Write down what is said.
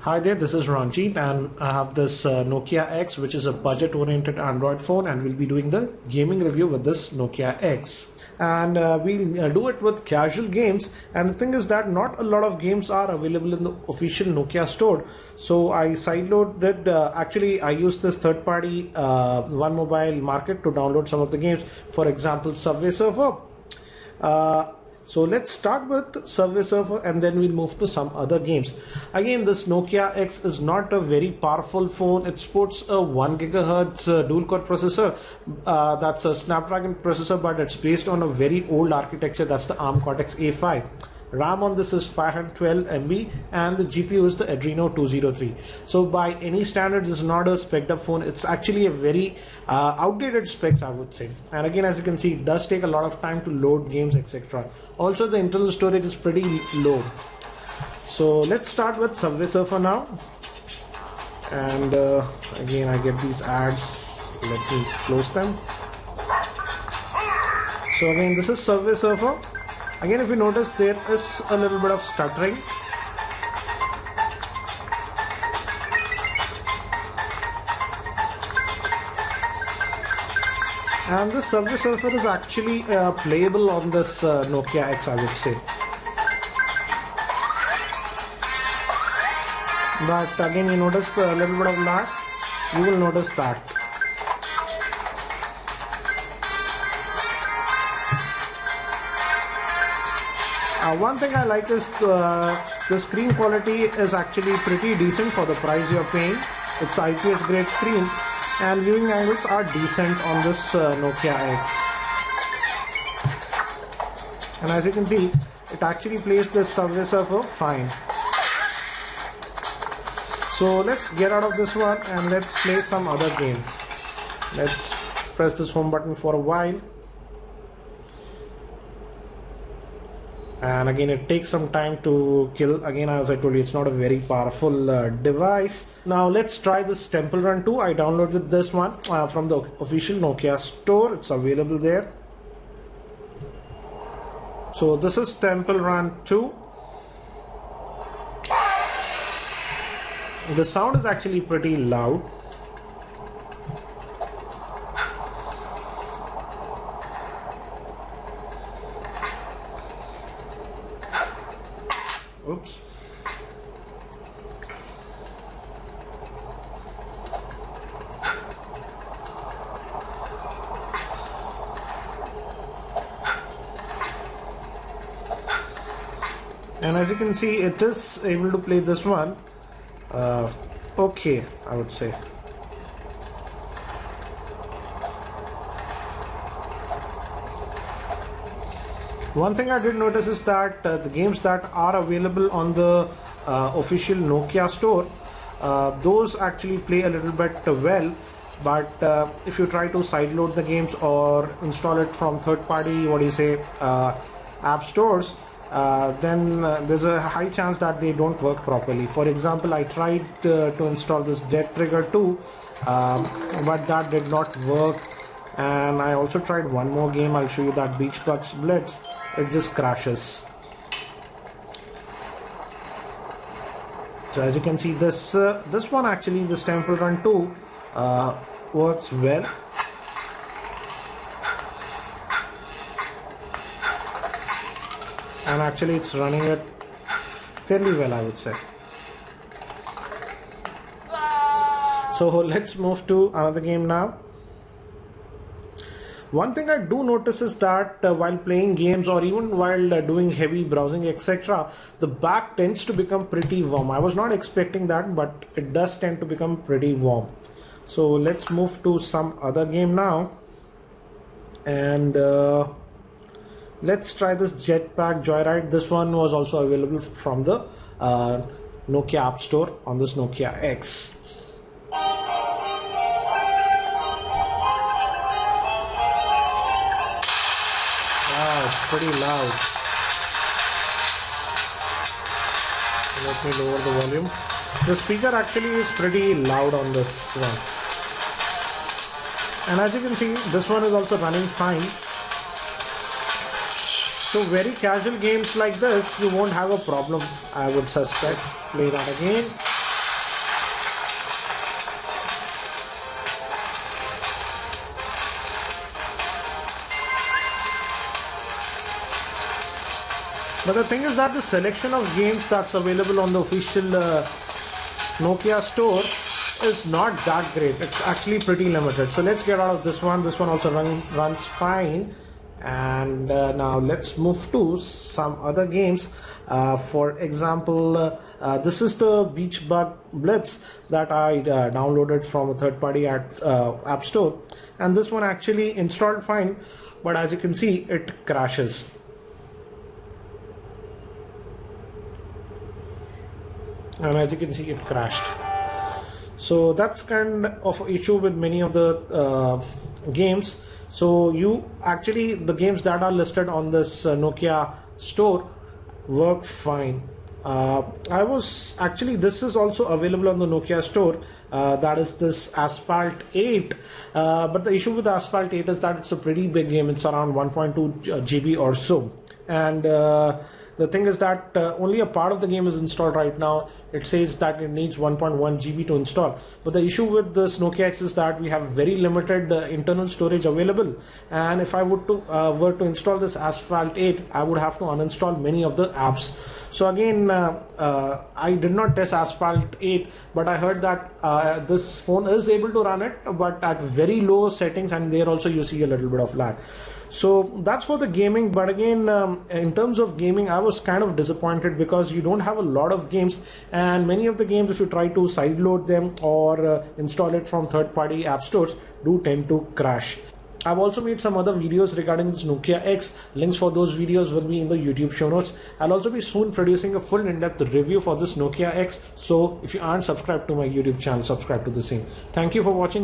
Hi there, this is Ranjit and I have this Nokia X, which is a budget-oriented Android phone, and we'll be doing the gaming review with this Nokia X. And we'll do it with casual games. And the thing is that not a lot of games are available in the official Nokia store. So I sideloaded, actually I used this third-party One Mobile Market to download some of the games. For example, Subway Surfer. So let's start with Subway Surfer and then we'll move to some other games. Again, this Nokia X is not a very powerful phone. It sports a 1 GHz dual core processor. That's a Snapdragon processor, but it's based on a very old architecture. That's the ARM Cortex A5. RAM on this is 512 MB and the GPU is the Adreno 203. So by any standards, it's not a spec'd up phone. It's actually a very outdated specs, I would say. And again, as you can see, it does take a lot of time to load games, etc. Also, the internal storage is pretty low. So let's start with Subway Surfer now. And again, I get these ads. Let me close them. So again, this is Subway Surfer. Again, if you notice, there is a little bit of stuttering. And this Subway Surfer is actually playable on this Nokia X, I would say. But again, you notice a little bit of lag. You will notice that. One thing I like is the screen quality is actually pretty decent for the price you're paying. It's IPS grade screen and viewing angles are decent on this Nokia X. And as you can see, it actually plays this Subway Surfer fine. So let's get out of this one and let's play some other game. Let's press this home button for a while. And again, it takes some time to kill. Again, as I told you, it's not a very powerful device. Now let's try this Temple Run 2. I downloaded this one from the official Nokia store. It's available there. So this is Temple Run 2. The sound is actually pretty loud. Oops. And as you can see, it is able to play this one. Okay, I would say. One thing I did notice is that the games that are available on the official Nokia store, those actually play a little bit well. But if you try to sideload the games or install it from third-party, app stores, then there's a high chance that they don't work properly. For example, I tried to install this Dead Trigger 2, but that did not work. And I also tried one more game. I'll show you that Beach Bugs Blitz. It just crashes. So as you can see, this one actually, this Temple Run 2 works well. And actually it's running it fairly well, I would say. So let's move to another game now. One thing I do notice is that while playing games or even while doing heavy browsing, etc., the back tends to become pretty warm. I was not expecting that, but it does tend to become pretty warm. So let's move to some other game now. And let's try this Jetpack Joyride. This one was also available from the Nokia App Store on this Nokia X. It's pretty loud. Let me lower the volume. The speaker actually is pretty loud on this one. And as you can see, this one is also running fine. So very casual games like this, you won't have a problem, I would suspect. Play that again. But the thing is that the selection of games that's available on the official Nokia store is not that great. It's actually pretty limited. So let's get out of this one. This one also runs fine. And now let's move to some other games. For example, this is the Beach Bug Blitz that I downloaded from a third-party app store, and this one actually installed fine, but as you can see, it crashes. And as you can see, it crashed. So that's kind of issue with many of the games. So the games that are listed on this Nokia store work fine. This is also available on the Nokia store, that is this Asphalt 8, but the issue with Asphalt 8 is that it's a pretty big game. It's around 1.2 GB or so, and the thing is that only a part of the game is installed right now. It says that it needs 1.1 GB to install, but the issue with this Nokia X is that we have very limited internal storage available, and if I were to install this Asphalt 8, I would have to uninstall many of the apps. So again, I did not test Asphalt 8, but I heard that this phone is able to run it, but at very low settings, and there also you see a little bit of lag. So that's for the gaming. But again, in terms of gaming, I was kind of disappointed because you don't have a lot of games, and many of the games, if you try to sideload them or install it from third-party app stores, do tend to crash. I've also made some other videos regarding this Nokia X. Links for those videos will be in the YouTube show notes. I'll also be soon producing a full in-depth review for this Nokia X. So if you aren't subscribed to my YouTube channel, subscribe to the same. Thank you for watching.